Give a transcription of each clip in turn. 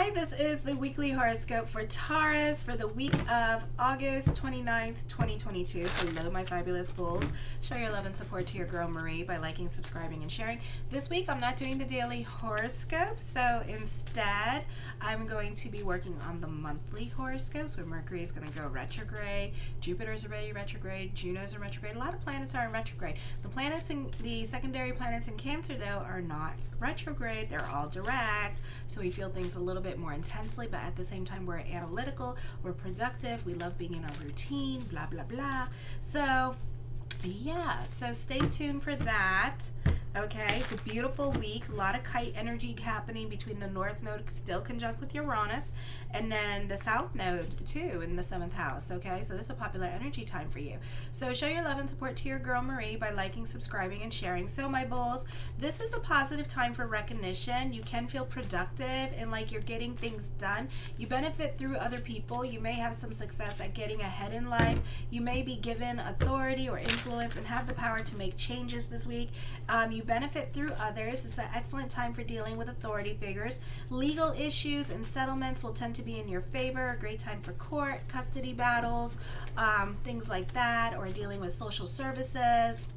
Hi, this is the weekly horoscope for Taurus for the week of August 29th, 2022. Hello, my fabulous bulls. Show your love and support to your girl Marie by liking, subscribing, and sharing. This week, I'm not doing the daily horoscopes, so instead, I'm going to be working on the monthly horoscopes where Mercury is going to go retrograde, Jupiter's already retrograde, Juno's in retrograde. A lot of planets are in retrograde. The secondary planets in Cancer, though, are not retrograde. They're all direct, so we feel things a little bit more intensely, but at the same time we're analytical, we're productive, we love being in our routine, blah blah blah. So yeah, so stay tuned for that. Okay, it's a beautiful week. A lot of kite energy happening between the North Node still conjunct with Uranus, and then the South Node too in the 7th house. Okay, so this is a popular energy time for you. So show your love and support to your girl Marie by liking, subscribing, and sharing. So my bulls, this is a positive time for recognition. You can feel productive and like you're getting things done. You benefit through other people. You may have some success at getting ahead in life. You may be given authority or influence and have the power to make changes this week. You benefit through others. It's an excellent time for dealing with authority figures. Legal issues and settlements will tend to be in your favor. A great time for court, custody battles, things like that, or dealing with social services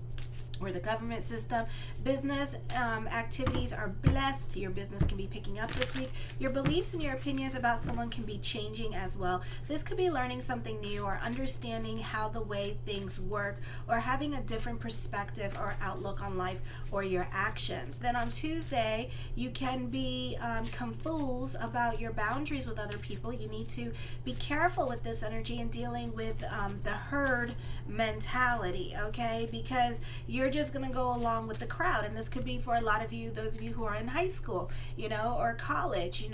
or the government system. Business activities are blessed. Your business can be picking up this week. Your beliefs and your opinions about someone can be changing as well. This could be learning something new or understanding how the way things work or having a different perspective or outlook on life or your actions. Then on Tuesday, you can be confused about your boundaries with other people. You need to be careful with this energy and dealing with the herd mentality, okay? Because you're just going to go along with the crowd, and this could be for a lot of you, those of you who are in high school, or college,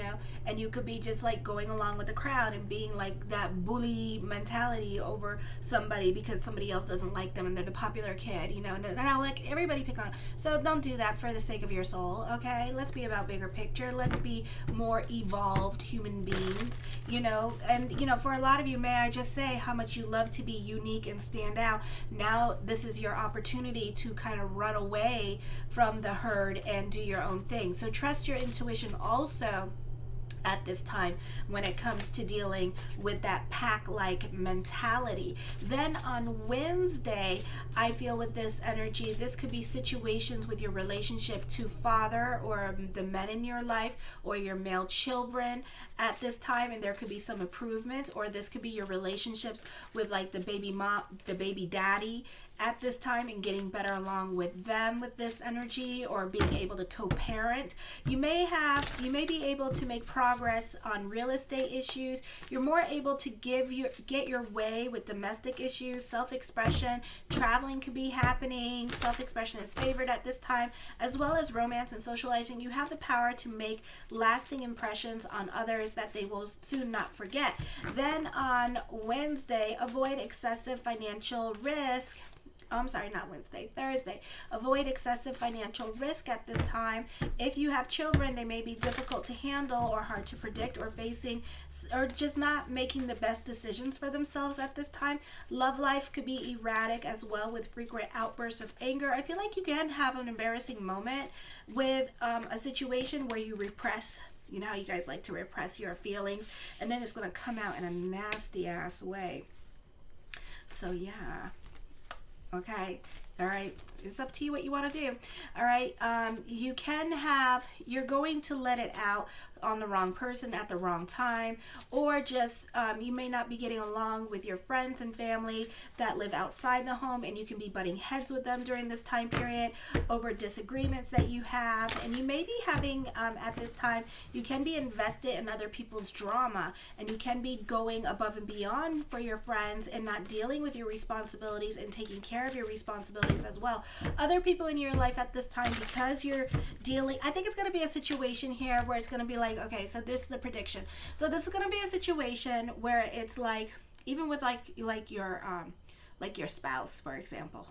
and you could be just like going along with the crowd and being like that bully mentality over somebody because somebody else doesn't like them and they're the popular kid, and they're not like everybody pick on. So don't do that for the sake of your soul, okay? Let's be about bigger picture. Let's be more evolved human beings, and for a lot of you, may I just say how much you love to be unique and stand out. Now this is your opportunity to kind of run away from the herd and do your own thing. So trust your intuition also at this time when it comes to dealing with that pack-like mentality. Then on Wednesday, I feel with this energy, this could be situations with your relationship to father or the men in your life or your male children at this time, and there could be some improvements, or this could be your relationships with like the baby mom, the baby daddy at this time, and getting better along with them with this energy, or being able to co-parent. You may be able to make progress on real estate issues. You're more able to get your way with domestic issues, self-expression. Traveling could be happening. Self-expression is favored at this time, as well as romance and socializing. You have the power to make lasting impressions on others that they will soon not forget. Then on Wednesday, avoid excessive financial risk. Thursday. Avoid excessive financial risk at this time. If you have children, they may be difficult to handle or hard to predict, or just not making the best decisions for themselves at this time. Love life could be erratic as well, with frequent outbursts of anger. I feel like you can have an embarrassing moment with a situation where you repress. You know how you guys like to repress your feelings, and then it's going to come out in a nasty ass way. So yeah. Okay. All right. It's up to you what you want to do. All right. You're going to let it out on the wrong person at the wrong time, or just you may not be getting along with your friends and family that live outside the home, and you can be butting heads with them during this time period over disagreements that you have. And you may be having at this time, you can be invested in other people's drama, and you can be going above and beyond for your friends and not dealing with your responsibilities and taking care of your responsibilities as well. Other people in your life at this time, because you're dealing, I think it's going to be a situation here where it's going to be like, okay, so this is the prediction. So this is going to be a situation where it's like, even with like your spouse, for example.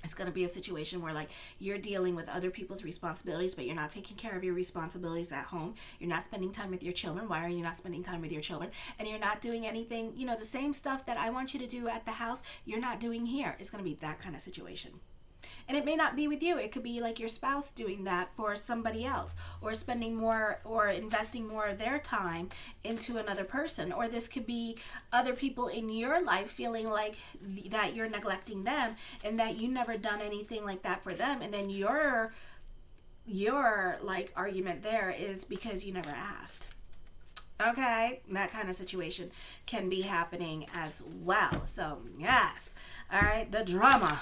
It's going to be a situation where like you're dealing with other people's responsibilities, but you're not taking care of your responsibilities at home. You're not spending time with your children. Why are you not spending time with your children? And you're not doing anything, the same stuff that I want you to do at the house, you're not doing here. It's going to be that kind of situation. And it may not be with you. It could be like your spouse doing that for somebody else, or spending more or investing more of their time into another person. Or this could be other people in your life feeling like that you're neglecting them and that you never done anything like that for them. And then your like argument there is because you never asked. Okay, that kind of situation can be happening as well. So yes, all right, the drama.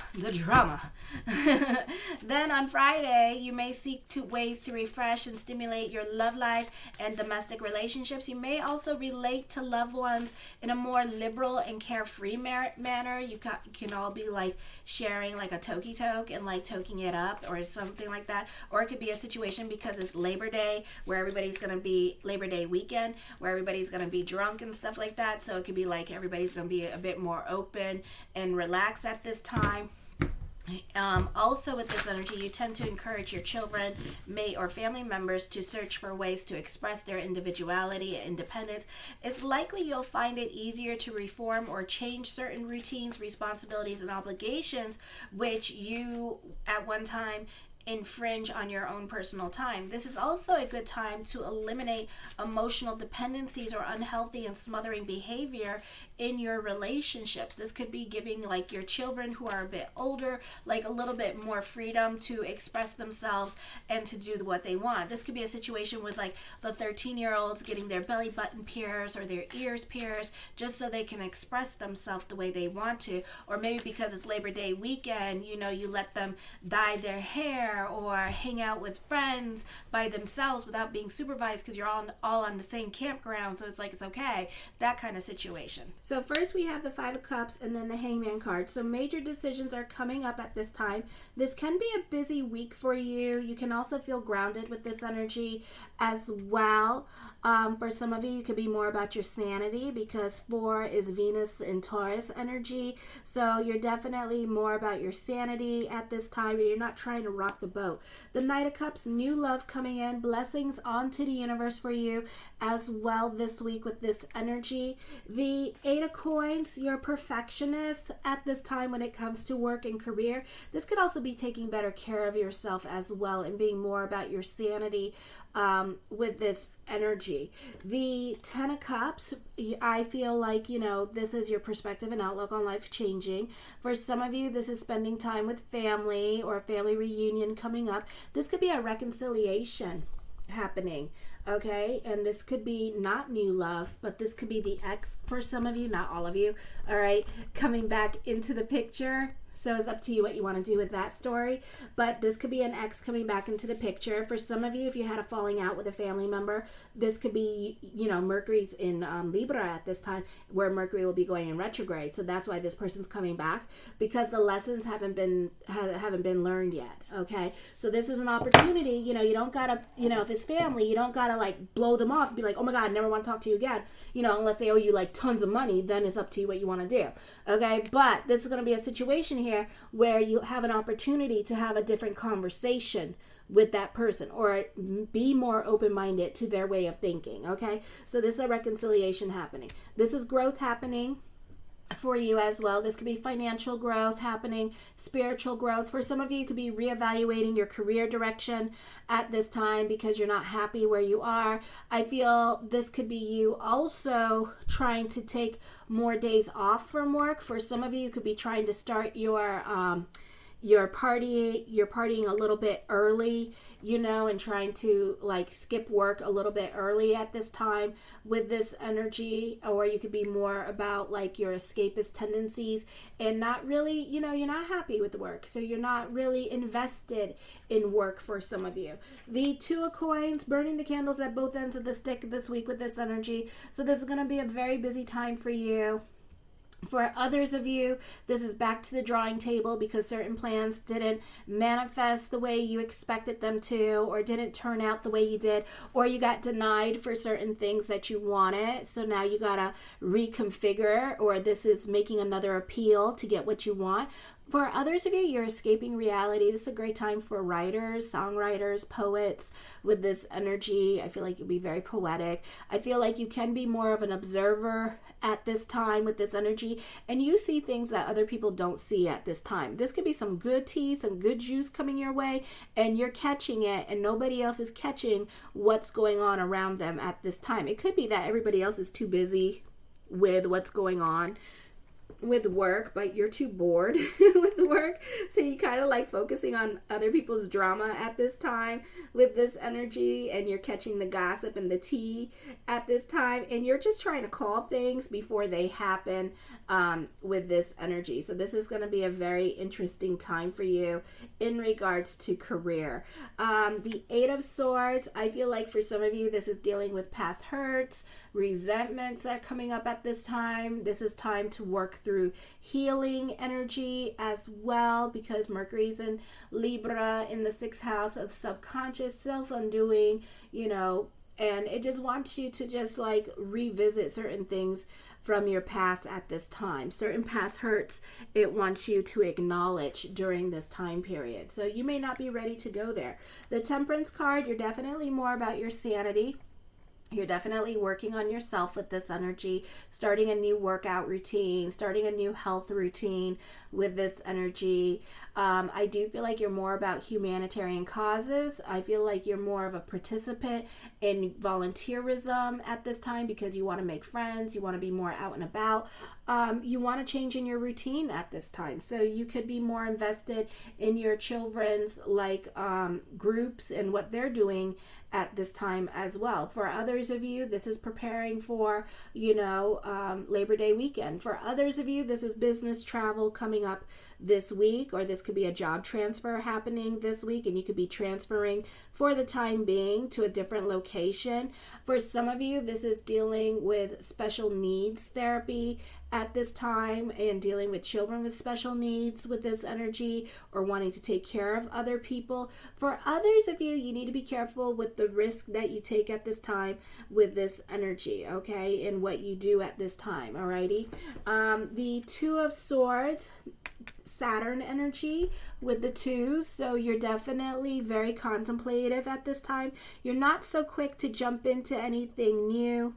Then on Friday, you may seek ways to refresh and stimulate your love life and domestic relationships. You may also relate to loved ones in a more liberal and carefree manner. You can all be like sharing like a toke and like toking it up or something like that. Or it could be a situation because it's Labor Day, where everybody's going to be Labor Day weekend, where everybody's going to be drunk and stuff like that. So it could be like everybody's going to be a bit more open and relaxed at this time. Also with this energy, you tend to encourage your children, mate, or family members to search for ways to express their individuality and independence. It's likely you'll find it easier to reform or change certain routines, responsibilities, and obligations which you at one time infringe on your own personal time. This is also a good time to eliminate emotional dependencies or unhealthy and smothering behavior in your relationships. This could be giving like your children who are a bit older like a little bit more freedom to express themselves and to do what they want. This could be a situation with like the 13-year-olds getting their belly button pierced or their ears pierced just so they can express themselves the way they want to. Or maybe because it's Labor Day weekend, you let them dye their hair or hang out with friends by themselves without being supervised because you're all on the same campground, so it's like it's okay, that kind of situation. So first we have the Five of Cups and then the Hangman card. So major decisions are coming up at this time. This can be a busy week for you. You can also feel grounded with this energy as well. For some of you, you could be more about your sanity because 4 is Venus and Taurus energy. So you're definitely more about your sanity at this time. You're not trying to rock the boat. The Knight of Cups, new love coming in, blessings onto the universe for you as well this week with this energy. The 8 of Coins, you're a perfectionist at this time when it comes to work and career. This could also be taking better care of yourself as well and being more about your sanity with this energy. The 10 of Cups, I feel like, this is your perspective and outlook on life changing. For some of you, this is spending time with family or a family reunion coming up. This could be a reconciliation happening. Okay, and this could be not new love, but this could be the ex for some of you, not all of you, all right, coming back into the picture. So it's up to you what you want to do with that story. But this could be an ex coming back into the picture. For some of you, if you had a falling out with a family member, this could be, Mercury's in Libra at this time, where Mercury will be going in retrograde. So that's why this person's coming back, because the lessons haven't been learned yet. Okay, so this is an opportunity. You don't gotta, if it's family, you don't gotta like blow them off and be like, oh my God, I never want to talk to you again. Unless they owe you like tons of money, then it's up to you what you want to do. Okay, but this is going to be a situation here where you have an opportunity to have a different conversation with that person or be more open-minded to their way of thinking. Okay, so this is a reconciliation happening. This is growth happening for you as well. This could be financial growth happening, spiritual growth. For some of you, you could be reevaluating your career direction at this time because you're not happy where you are. I feel this could be you also trying to take more days off from work. For some of you, you could be trying to start your partying a little bit early, and trying to like skip work a little bit early at this time with this energy. Or you could be more about like your escapist tendencies and not really, you're not happy with work. So you're not really invested in work for some of you. The 2 of Coins, burning the candles at both ends of the stick this week with this energy. So this is going to be a very busy time for you. For others of you, this is back to the drawing table because certain plans didn't manifest the way you expected them to, or didn't turn out the way you did, or you got denied for certain things that you wanted. So now you gotta reconfigure, or this is making another appeal to get what you want. For others of you, you're escaping reality. This is a great time for writers, songwriters, poets with this energy. I feel like you'll be very poetic. I feel like you can be more of an observer at this time with this energy, and you see things that other people don't see at this time. This could be some good tea, some good juice coming your way, and you're catching it, and nobody else is catching what's going on around them at this time. It could be that everybody else is too busy with what's going on with work, but you're too bored with work, so you kind of like focusing on other people's drama at this time with this energy, and you're catching the gossip and the tea at this time, and you're just trying to call things before they happen with this energy. So this is going to be a very interesting time for you in regards to career. The Eight of Swords, I feel like for some of you this is dealing with past hurts, resentments that are coming up at this time. This is time to work through healing energy as well, because Mercury's in Libra in the 6th house of subconscious self-undoing, and it just wants you to just like revisit certain things from your past at this time. Certain past hurts, it wants you to acknowledge during this time period. So you may not be ready to go there. The Temperance card, you're definitely more about your sanity. You're definitely working on yourself with this energy, starting a new workout routine, starting a new health routine with this energy. I do feel like you're more about humanitarian causes. I feel like you're more of a participant in volunteerism at this time because you want to make friends, you want to be more out and about. You want to change in your routine at this time. So you could be more invested in your children's groups and what they're doing at this time as well. For others of you, this is preparing for, Labor Day weekend. For others of you, this is business travel coming up this week, or this could be a job transfer happening this week, and you could be transferring for the time being to a different location. For some of you, this is dealing with special needs therapy at this time, and dealing with children with special needs with this energy, or wanting to take care of other people. For others of you, you need to be careful with the risk that you take at this time with this energy, okay, and what you do at this time, alrighty. The Two of Swords, Saturn energy with the twos, so you're definitely very contemplative at this time. You're not so quick to jump into anything new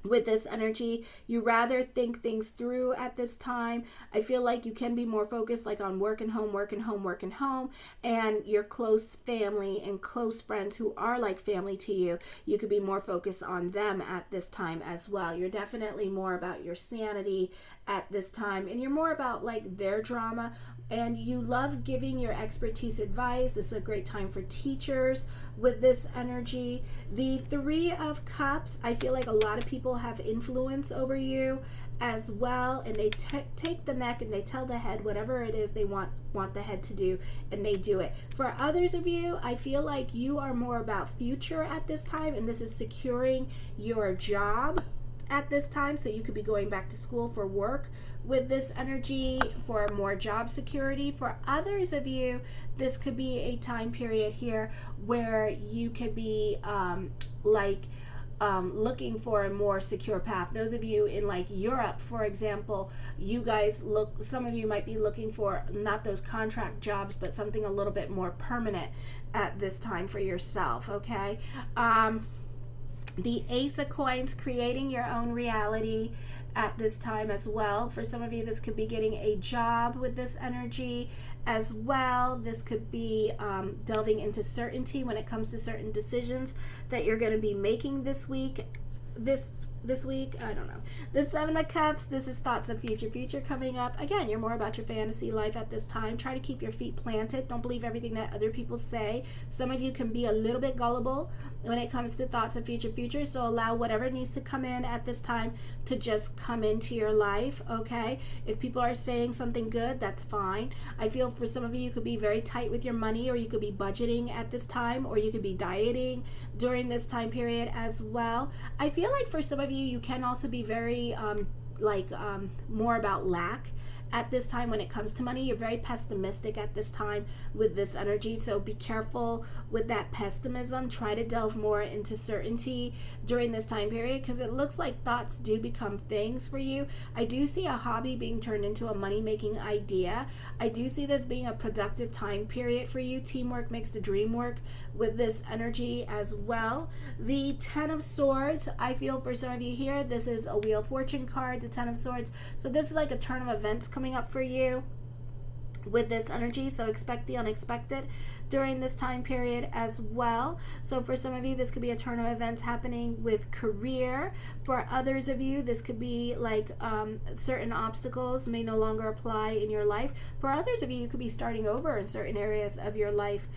with this energy. You rather think things through at this time. I feel like you can be more focused on work and home, and your close family and close friends who are like family to you. You could be more focused on them at this time as well. You're definitely more about your sanity at this time, and you're more about their drama, and you love giving your expertise advice. This is a great time for teachers with this energy. The Three of Cups, I feel like a lot of people have influence over you as well, and they take the neck and they tell the head whatever it is they want the head to do, and they do it. For others of you, I feel like you are more about future at this time, and this is securing your job at this time. So you could be going back to school for work with this energy for more job security. For others of you, this could be a time period here where you could be looking for a more secure path. Those of you in Europe, for example, some of you might be looking for not those contract jobs, but something a little bit more permanent at this time for yourself, okay? The Ace of Coins, creating your own reality at this time as well. For some of you, this could be getting a job with this energy as well. This could be delving into certainty when it comes to certain decisions that you're going to be making this week. This week, I don't know. The Seven of Cups, this is thoughts of future coming up. Again, you're more about your fantasy life at this time. Try to keep your feet planted. Don't believe everything that other people say. Some of you can be a little bit gullible when it comes to thoughts of future, so allow whatever needs to come in at this time to just come into your life, okay? If people are saying something good, that's fine. I feel for some of you, you could be very tight with your money, or you could be budgeting at this time, or you could be dieting during this time period as well. I feel like for some of you, you can also be very more about lack at this time when it comes to money. You're very pessimistic at this time with this energy, so be careful with that pessimism. Try to delve more into certainty during this time period, because it looks like thoughts do become things for you. I do see a hobby being turned into a money-making idea. I do see this being a productive time period for you. Teamwork makes the dream work with this energy as well. The Ten of Swords, I feel for some of you here, this is a Wheel of Fortune card, the Ten of Swords. So this is like a turn of events coming up for you with this energy, so expect the unexpected during this time period as well. So for some of you, this could be a turn of events happening with career. For others of you, this could be like certain obstacles may no longer apply in your life. For others of you, you could be starting over in certain areas of your life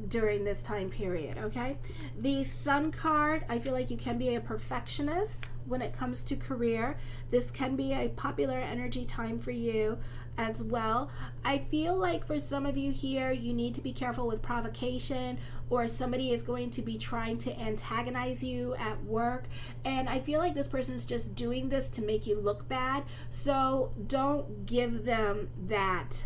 during this time period, okay? The Sun card, I feel like you can be a perfectionist when it comes to career. This can be a popular energy time for you as well. I feel like for some of you here, you need to be careful with provocation, or somebody is going to be trying to antagonize you at work, and I feel like this person's just doing this to make you look bad. So don't give them that,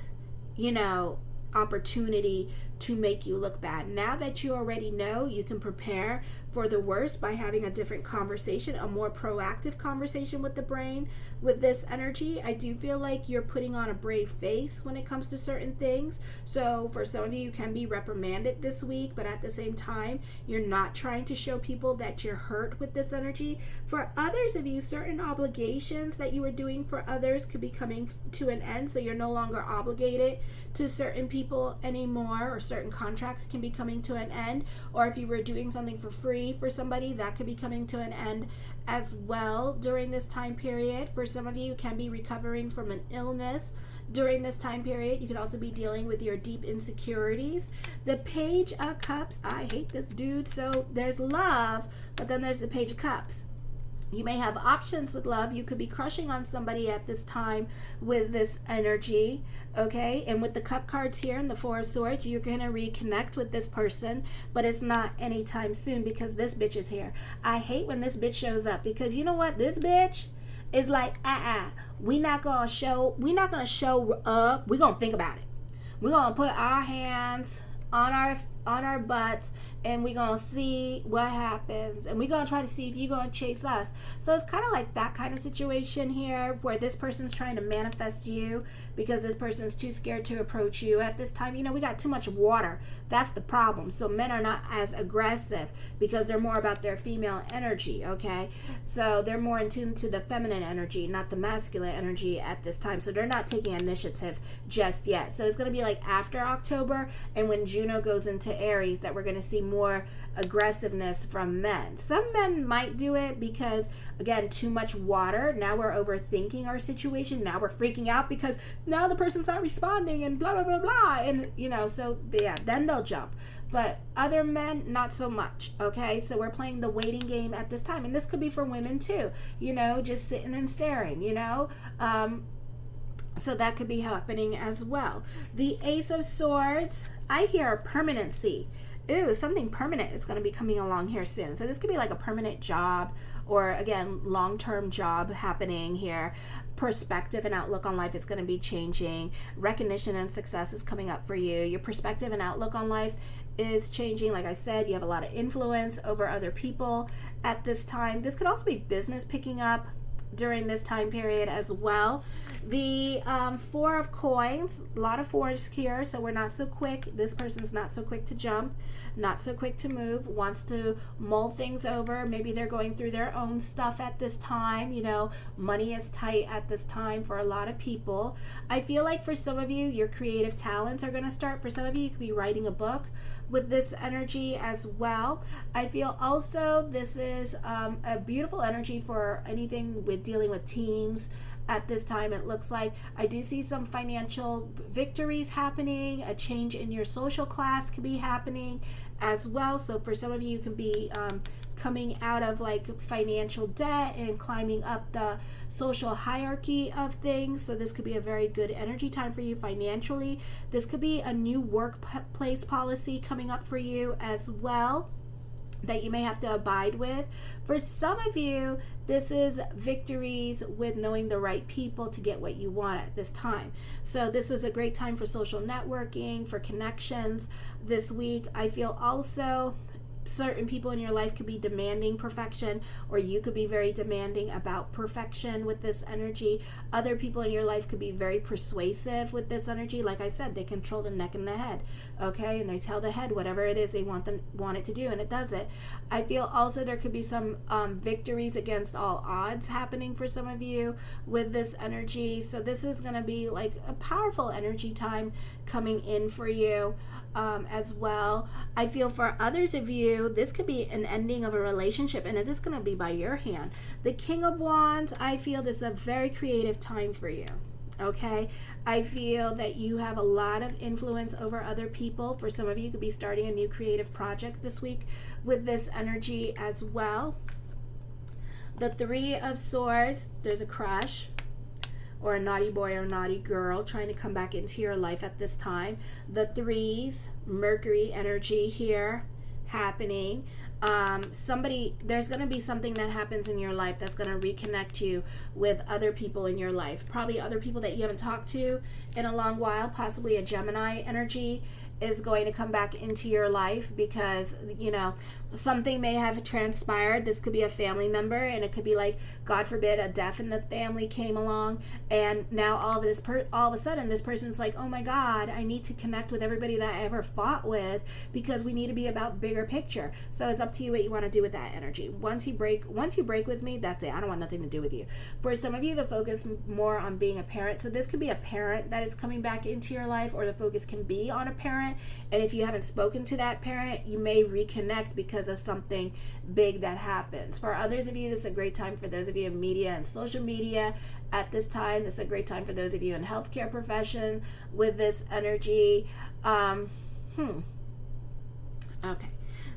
opportunity to make you look bad. Now that you already know, you can prepare for the worst by having a different conversation, a more proactive conversation with the brain. With this energy, I do feel like you're putting on a brave face when it comes to certain things. So for some of you, you can be reprimanded this week, but at the same time, you're not trying to show people that you're hurt with this energy. For others of you, certain obligations that you were doing for others could be coming to an end, so you're no longer obligated to certain people anymore, or certain contracts can be coming to an end. Or if you were doing something for free for somebody, that could be coming to an end as well during this time period. For some of you, can be recovering from an illness during this time period. You could also be dealing with your deep insecurities. The Page of Cups, I hate this dude. So there's love, but then there's the Page of Cups. You may have options with love. You could be crushing on somebody at this time with this energy, okay? And with the Cup cards here and the Four of Swords, you're going to reconnect with this person, but it's not anytime soon because this bitch is here. I hate when this bitch shows up, because you know what? This bitch is like, we're not going to show up. We're going to think about it. We're going to put our hands on our butts, and we're gonna see what happens, and we're gonna try to see if you're gonna chase us. So it's kind of like that kind of situation here, where this person's trying to manifest you because this person's too scared to approach you at this time. We got too much water. That's the problem. So men are not as aggressive because they're more about their female energy, okay? So they're more in tune to the feminine energy, not the masculine energy at this time. So they're not taking initiative just yet. So it's gonna be like after October and when Juno goes into Aries that we're going to see more aggressiveness from men. Some men might do it because, again, too much water. Now we're overthinking our situation. Now we're freaking out because now the person's not responding and blah, blah, blah, blah. And, so yeah, then they'll jump. But other men, not so much, okay? So we're playing the waiting game at this time. And this could be for women too, just sitting and staring, so that could be happening as well. The Ace of Swords, I hear permanency. Ooh, something permanent is going to be coming along here soon. So this could be like a permanent job, or again, long-term job happening here. Perspective and outlook on life is going to be changing. Recognition and success is coming up for you. Your perspective and outlook on life is changing. Like I said, you have a lot of influence over other people at this time. This could also be business picking up during this time period as well. The Four of Coins, a lot of fours here, so we're not so quick. This person's not so quick to jump, not so quick to move, wants to mull things over. Maybe they're going through their own stuff at this time. Money is tight at this time for a lot of people. I feel like for some of you, your creative talents are going to start. For some of you, you could be writing a book with this energy as well. I feel also this is a beautiful energy for anything with dealing with teams. At this time, it looks like I do see some financial victories happening. A change in your social class could be happening as well. So for some of you, you can be coming out of like financial debt and climbing up the social hierarchy of things. So this could be a very good energy time for you financially. This could be a new workplace policy coming up for you as well. that you may have to abide with. For some of you, this is victories with knowing the right people to get what you want at this time. So this is a great time for social networking, for connections this week. I feel also certain people in your life could be demanding perfection, or you could be very demanding about perfection with this energy. Other people in your life could be very persuasive with this energy. Like I said, they control the neck and the head, okay, and they tell the head whatever it is they want it to do, and it does it. I feel also there could be some victories against all odds happening for some of you with this energy. So this is going to be like a powerful energy time coming in for you. As well, I feel for others of you, this could be an ending of a relationship, and is this going to be by your hand? The King of Wands, I feel this is a very creative time for you. Okay, I feel that you have a lot of influence over other people. For some of you, could be starting a new creative project this week with this energy as well. The Three of Swords, there's a crush or a naughty boy or naughty girl trying to come back into your life at this time. The threes, Mercury energy here happening. There's going to be something that happens in your life that's going to reconnect you with other people in your life. Probably other people that you haven't talked to in a long while. Possibly a Gemini energy is going to come back into your life because, you know, something may have transpired. This could be a family member, and it could be like, God forbid, a death in the family came along, and now all of a sudden this person's like, oh my God, I need to connect with everybody that I ever fought with because we need to be about bigger picture. So it's up to you what you want to do with that energy. Once you break with me, that's it. I don't want nothing to do with you. For some of you, the focus more on being a parent. So this could be a parent that is coming back into your life, or the focus can be on a parent. And if you haven't spoken to that parent, you may reconnect because of something big that happens. For others of you, this is a great time for those of you in media and social media at this time. This is a great time for those of you in healthcare profession with this energy. Okay.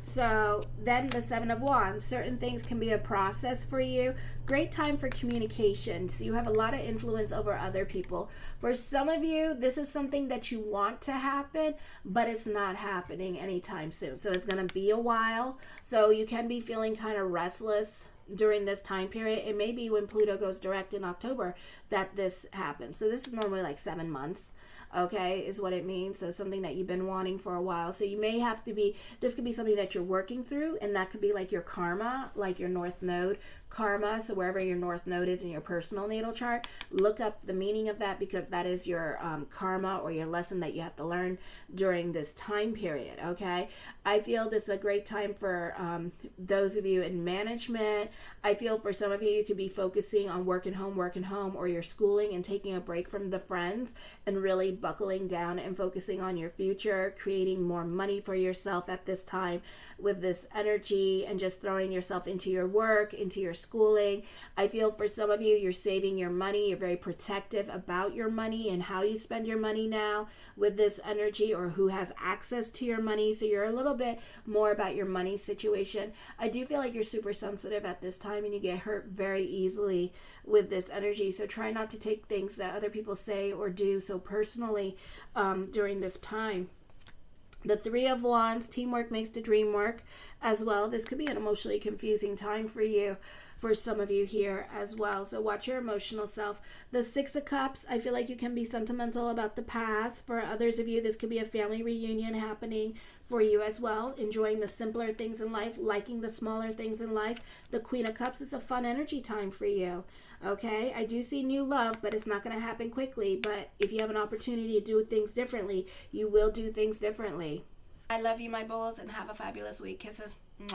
So then the Seven of Wands, certain things can be a process for you. Great time for communication. So you have a lot of influence over other people. For some of you, this is something that you want to happen, but it's not happening anytime soon. So it's going to be a while. So you can be feeling kind of restless during this time period. It may be when Pluto goes direct in October that this happens. So this is normally like 7 months. Okay, is what it means. So something that you've been wanting for a while. So you may have to be, this could be something that you're working through, and that could be like your karma, like your North Node karma. So wherever your North Node is in your personal natal chart, look up the meaning of that, because that is your karma or your lesson that you have to learn during this time period. Okay, I feel this is a great time for those of you in management. I feel for some of you, you could be focusing on working home, or your schooling, and taking a break from the friends and really buckling down and focusing on your future, creating more money for yourself at this time with this energy, and just throwing yourself into your work, into your schooling. I feel for some of you, you're saving your money. You're very protective about your money and how you spend your money now with this energy, or who has access to your money. So you're a little bit more about your money situation. I do feel like you're super sensitive at this time, and you get hurt very easily with this energy. So try not to take things that other people say or do so personally during this time. The Three of Wands, teamwork makes the dream work as well. This could be an emotionally confusing time for you, for some of you here as well. So watch your emotional self. The Six of Cups, I feel like you can be sentimental about the past. For others of you, this could be a family reunion happening for you as well. Enjoying the simpler things in life, liking the smaller things in life. The Queen of Cups is a fun energy time for you. Okay, I do see new love, but it's not going to happen quickly. But if you have an opportunity to do things differently, you will do things differently. I love you, my bulls, and have a fabulous week. Kisses.